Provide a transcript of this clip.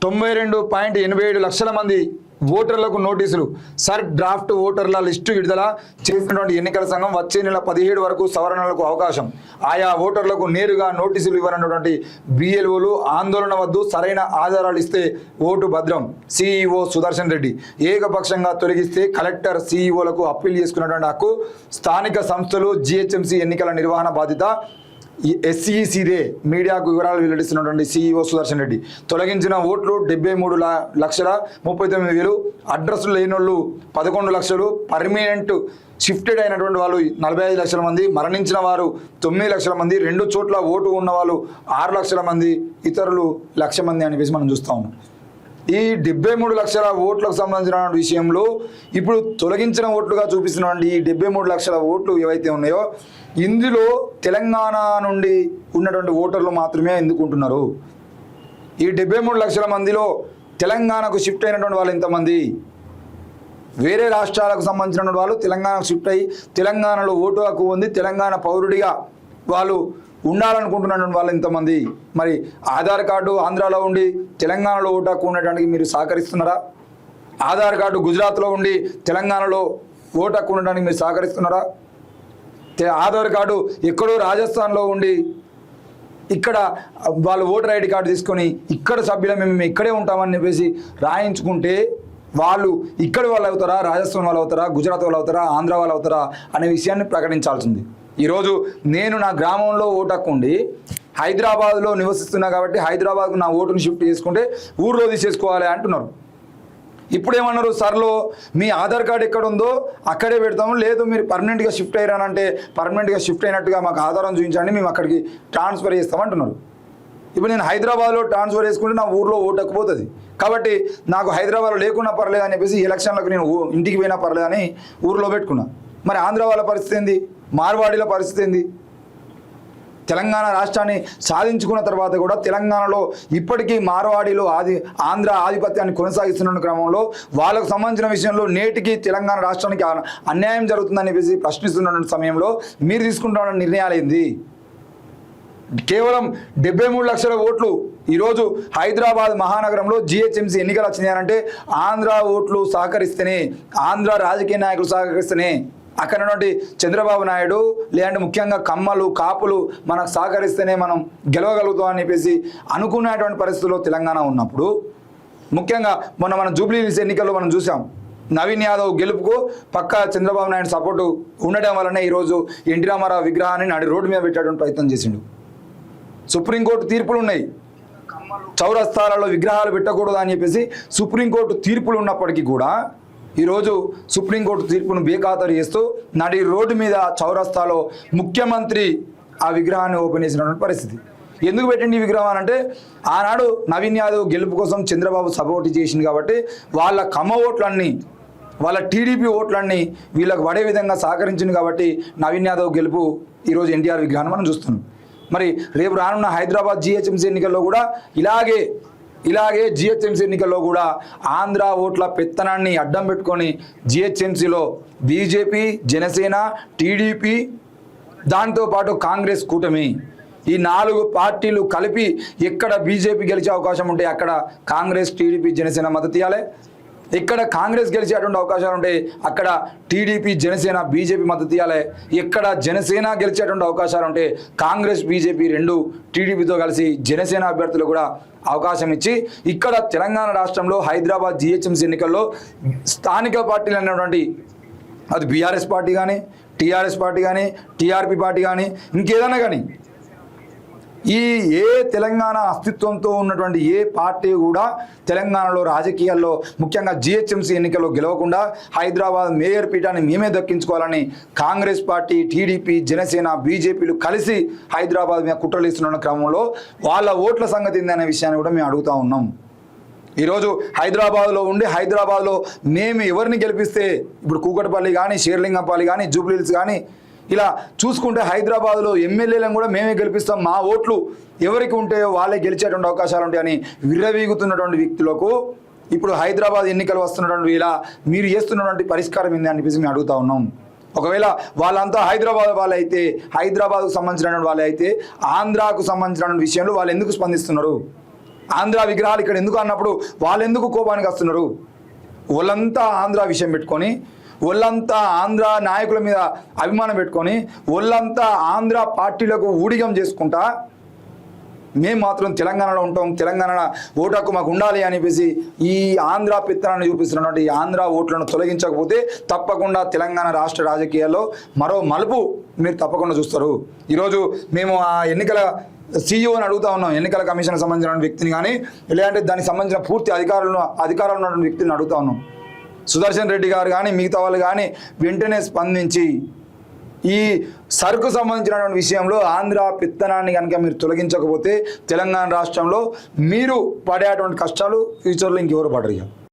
92.87 లక్షల మంది ఓటర్లకు నోటీసులు. సర్ డ్రాఫ్ట్ ఓటర్ల లిస్టు విడుదల చేసినటువంటి ఎన్నికల సంఘం వచ్చే నెల 17 వరకు సవరణలకు అవకాశం. ఆయా ఓటర్లకు నేరుగా నోటీసులు ఇవ్వనటువంటి బిఎల్ఓలు ఆందోళన వద్దు, సరైన ఆధారాలు ఇస్తే ఓటు భద్రం. సిఇఓ సుదర్శన్ రెడ్డి. ఏకపక్షంగా తొలగిస్తే కలెక్టర్ సిఇఓలకు అప్పీల్ చేసుకున్నటువంటి హక్కు. స్థానిక సంస్థలు జిహెచ్ఎంసీ ఎన్నికల నిర్వహణ బాధ్యత ఎస్ఈసిదే. మీడియాకు వివరాలు వెల్లడిస్తున్నటువంటి సిఇఓ సుదర్శన్ రెడ్డి. తొలగించిన ఓట్లు 73,39,000. అడ్రస్లు లేనోళ్ళు 11 లక్షలు. పర్మనెంట్ షిఫ్టెడ్ అయినటువంటి వాళ్ళు 45 లక్షల మంది. మరణించిన వారు 9 లక్షల మంది. 2 చోట్ల ఓటు ఉన్న వాళ్ళు 6 లక్షల మంది. ఇతరులు 1,00,000 మంది అనిపించి మనం చూస్తూ ఉన్నాం. ఈ 73 లక్షల ఓట్లకు సంబంధించిన విషయంలో ఇప్పుడు తొలగించిన ఓట్లుగా చూపిస్తున్నటువంటి ఈ 73 లక్షల ఓట్లు ఏవైతే ఉన్నాయో ఇందులో తెలంగాణ నుండి ఉన్నటువంటి ఓటర్లు మాత్రమే ఎందుకుంటున్నారు. ఈ 73 లక్షల మందిలో తెలంగాణకు షిఫ్ట్ అయినటువంటి వాళ్ళు ఎంతమంది? వేరే రాష్ట్రాలకు సంబంధించిన వాళ్ళు తెలంగాణకు షిఫ్ట్ అయ్యి తెలంగాణలో ఓటు హక్కు ఉంది, తెలంగాణ పౌరుడిగా వాళ్ళు ఉండాలనుకుంటున్నటువంటి వాళ్ళు ఎంతమంది? మరి ఆధార్ కార్డు ఆంధ్రాలో ఉండి తెలంగాణలో ఓటు హక్కు ఉండటానికి మీరు సహకరిస్తున్నారా? ఆధార్ కార్డు గుజరాత్లో ఉండి తెలంగాణలో ఓటు హక్కు ఉండడానికి మీరు సహకరిస్తున్నారా? ఆధార్ కార్డు ఎక్కడో రాజస్థాన్లో ఉండి ఇక్కడ వాళ్ళు ఓటర్ ఐడి కార్డు తీసుకొని ఇక్కడ సభ్యులు మేము ఇక్కడే ఉంటామని చెప్పేసి రాయించుకుంటే వాళ్ళు ఇక్కడి వాళ్ళు అవుతారా, రాజస్థాన్ వాళ్ళు అవుతారా, గుజరాత్ వాళ్ళు అవుతారా, ఆంధ్ర వాళ్ళు అవుతారా అనే విషయాన్ని ప్రకటించాల్సింది. ఈరోజు నేను నా గ్రామంలో ఓటు హక్కు ఉండి హైదరాబాద్లో నివసిస్తున్నా కాబట్టి హైదరాబాద్కు నా ఓటును షిఫ్ట్ చేసుకుంటే ఊర్లో తీసేసుకోవాలి అంటున్నారు. ఇప్పుడేమన్నారు, సర్లో మీ ఆధార్ కార్డు ఎక్కడ ఉందో అక్కడే పెడతాము, లేదు మీరు పర్మనెంట్గా షిఫ్ట్ అయ్యారంటే పర్మనెంట్గా షిఫ్ట్ అయినట్టుగా మాకు ఆధారం చూపించండి, మేము అక్కడికి ట్రాన్స్ఫర్ చేస్తామంటున్నారు. ఇప్పుడు నేను హైదరాబాద్లో ట్రాన్స్ఫర్ చేసుకుంటే నా ఊర్లో ఓటు హక్కు పోతుంది. కాబట్టి నాకు హైదరాబాద్లో లేకున్నా పర్లేదు అని చెప్పేసి ఎలక్షన్లకు నేను ఇంటికి పోయినా పర్లేదు అని ఊర్లో పెట్టుకున్నా. మరి ఆంధ్ర వాళ్ళ పరిస్థితి ఏంది? మార్వాడీల పరిస్థితి ఏంది? తెలంగాణ రాష్ట్రాన్ని సాధించుకున్న తర్వాత కూడా తెలంగాణలో ఇప్పటికీ మార్వాడీలు ఆంధ్ర ఆధిపత్యాన్ని కొనసాగిస్తున్న క్రమంలో వాళ్ళకు సంబంధించిన విషయంలో నేటికి తెలంగాణ రాష్ట్రానికి అన్యాయం జరుగుతుందని చెప్పేసి ప్రశ్నిస్తున్న సమయంలో మీరు తీసుకుంటున్న నిర్ణయాలు ఏంది? కేవలం 73 లక్షల ఓట్లు ఈరోజు హైదరాబాద్ మహానగరంలో జిహెచ్ఎంసీ ఎన్నికలు వచ్చినాయనంటే ఆంధ్ర ఓట్లు సహకరిస్తేనే, ఆంధ్ర రాజకీయ నాయకులు సహకరిస్తేనే, అక్కడ నుండి చంద్రబాబు నాయుడు లేదంటే ముఖ్యంగా కమ్మలు కాపులు మనకు సహకరిస్తేనే మనం గెలవగలుగుతాం అని చెప్పేసి అనుకునేటువంటి పరిస్థితుల్లో తెలంగాణ ఉన్నప్పుడు, ముఖ్యంగా మొన్న మన జూబ్లీ హిల్స్ ఎన్నికల్లో మనం చూసాం, నవీన్ యాదవ్ గెలుపుకు పక్కా చంద్రబాబు నాయుడు సపోర్టు ఉండడం వల్లనే ఈరోజు ఎన్టీ రామారావు విగ్రహాన్ని నాడు రోడ్డు మీద పెట్టేటువంటి ప్రయత్నం చేసిండు. సుప్రీంకోర్టు తీర్పులు ఉన్నాయి, చౌరస్తాలలో విగ్రహాలు పెట్టకూడదు అని చెప్పేసి సుప్రీంకోర్టు తీర్పులు ఉన్నప్పటికీ కూడా ఈరోజు సుప్రీంకోర్టు తీర్పును బేఖాతరు చేస్తూ నడి రోడ్డు మీద చౌరస్తాలో ముఖ్యమంత్రి ఆ విగ్రహాన్ని ఓపెన్ చేసినటువంటి పరిస్థితి. ఎందుకు పెట్టండి ఈ విగ్రహం అంటే ఆనాడు నవీన్ యాదవ్ గెలుపు కోసం చంద్రబాబు సపోర్ట్ చేసింది కాబట్టి వాళ్ళ కమ్మ ఓట్లన్నీ, వాళ్ళ టీడీపీ ఓట్లన్నీ వీళ్ళకు పడే విధంగా సహకరించింది కాబట్టి నవీన్ యాదవ్ గెలుపు ఈరోజు ఎన్టీఆర్ విగ్రహాన్ని మనం చూస్తున్నాం. మరి రేపు రానున్న హైదరాబాద్ జిహెచ్ఎంసీ ఎన్నికల్లో కూడా ఇలాగే జిహెచ్ఎంసీ ఎన్నికల్లో కూడా ఆంధ్ర ఓట్ల పెత్తనాన్ని అడ్డం పెట్టుకొని జిహెచ్ఎంసీలో బీజేపీ, జనసేన, టీడీపీ, దాంతోపాటు కాంగ్రెస్ కూటమి ఈ 4 పార్టీలు కలిపి ఎక్కడ బీజేపీ గెలిచే అవకాశం ఉంటే అక్కడ కాంగ్రెస్, టీడీపీ, జనసేన మద్దతు ఇవ్వాలి. ఎక్కడ కాంగ్రెస్ గెలిచేటువంటి అవకాశాలు ఉంటే అక్కడ టీడీపీ, జనసేన, బీజేపీ మద్దతు ఇవ్వాలి. ఎక్కడ జనసేన గెలిచేటువంటి అవకాశాలు ఉంటే కాంగ్రెస్, బీజేపీ 2 టీడీపీతో కలిసి జనసేన అభ్యర్థులు కూడా అవకాశం ఇచ్చి ఇక్కడ తెలంగాణ రాష్ట్రంలో హైదరాబాద్ జిహెచ్ఎంసీ ఎన్నికల్లో స్థానిక పార్టీలు అనేటువంటి అది బీఆర్ఎస్ పార్టీ కానీ, టీఆర్ఎస్ పార్టీ కానీ, టీఆర్పీ పార్టీ కానీ, ఇంకేదైనా కానీ ఈ తెలంగాణ అస్తిత్వంతో ఉన్నటువంటి ఏ పార్టీ కూడా తెలంగాణలో రాజకీయాల్లో ముఖ్యంగా జిహెచ్ఎంసీ ఎన్నికల్లో గెలవకుండా హైదరాబాద్ మేయర్ పీఠాన్ని మేమే దక్కించుకోవాలని కాంగ్రెస్ పార్టీ, టీడీపీ, జనసేన, బీజేపీలు కలిసి హైదరాబాద్ మీద కుట్రలు ఇస్తున్న క్రమంలో వాళ్ళ ఓట్ల సంగతి ఏందనే విషయాన్ని కూడా మేము అడుగుతూ ఉన్నాం. ఈరోజు హైదరాబాద్లో ఉండి హైదరాబాద్లో మేము ఎవరిని గెలిపిస్తే ఇప్పుడు కూకట్పల్లి కానీ, షేర్లింగంపల్లి కానీ, జూబ్లీ హిల్స్ కానీ ఇలా చూసుకుంటే హైదరాబాద్లో ఎమ్మెల్యేలను కూడా మేమే గెలిపిస్తాం, మా ఓట్లు ఎవరికి ఉంటాయో వాళ్ళే గెలిచేటువంటి అవకాశాలు ఉంటాయని విర్రవీగుతున్నటువంటి వ్యక్తులకు ఇప్పుడు హైదరాబాద్ ఎన్నికలు వస్తున్నటువంటి ఇలా మీరు చేస్తున్నటువంటి పరిష్కారం ఏంది అని చెప్పేసి మేము అడుగుతా ఉన్నాం. ఒకవేళ వాళ్ళంతా హైదరాబాద్ వాళ్ళే అయితే, హైదరాబాద్కు సంబంధించినటువంటి వాళ్ళే అయితే ఆంధ్రాకు సంబంధించిన విషయంలో వాళ్ళు ఎందుకు స్పందిస్తున్నారు? ఆంధ్ర విగ్రహాలు ఇక్కడ ఎందుకు అన్నప్పుడు వాళ్ళు ఎందుకు కోపానికి వస్తున్నారు? వాళ్ళంతా ఆంధ్ర విషయం పెట్టుకొని, వాళ్ళంతా ఆంధ్ర నాయకుల మీద అభిమానం పెట్టుకొని, వాళ్ళంతా ఆంధ్ర పార్టీలకు ఊడిగం చేసుకుంటా మేము మాత్రం తెలంగాణలో ఉంటాం, తెలంగాణ ఓటు హక్కు మాకు ఉండాలి అని చెప్పేసి ఈ ఆంధ్ర పెత్తనాన్ని చూపిస్తున్నటువంటి ఈ ఆంధ్ర ఓట్లను తొలగించకపోతే తప్పకుండా తెలంగాణ రాష్ట్ర రాజకీయాల్లో మరో మలుపు మీరు తప్పకుండా చూస్తారు. ఈరోజు మేము ఆ ఎన్నికల సీఈఓని అడుగుతా ఉన్నాం, ఎన్నికల కమిషన్ సంబంధించిన వ్యక్తిని కానీ లేదంటే దానికి సంబంధించిన పూర్తి అధికారాలు ఉన్నటువంటి వ్యక్తిని అడుగుతా ఉన్నాం. సుదర్శన్ రెడ్డి గారు కానీ మిగతా వాళ్ళు కానీ వెంటనే స్పందించి ఈ సరుకు సంబంధించినటువంటి విషయంలో ఆంధ్ర పెత్తనాన్ని కనుక మీరు తొలగించకపోతే తెలంగాణ రాష్ట్రంలో మీరు పడేటువంటి కష్టాలు ఫ్యూచర్లో ఇంకెవరు పడరు.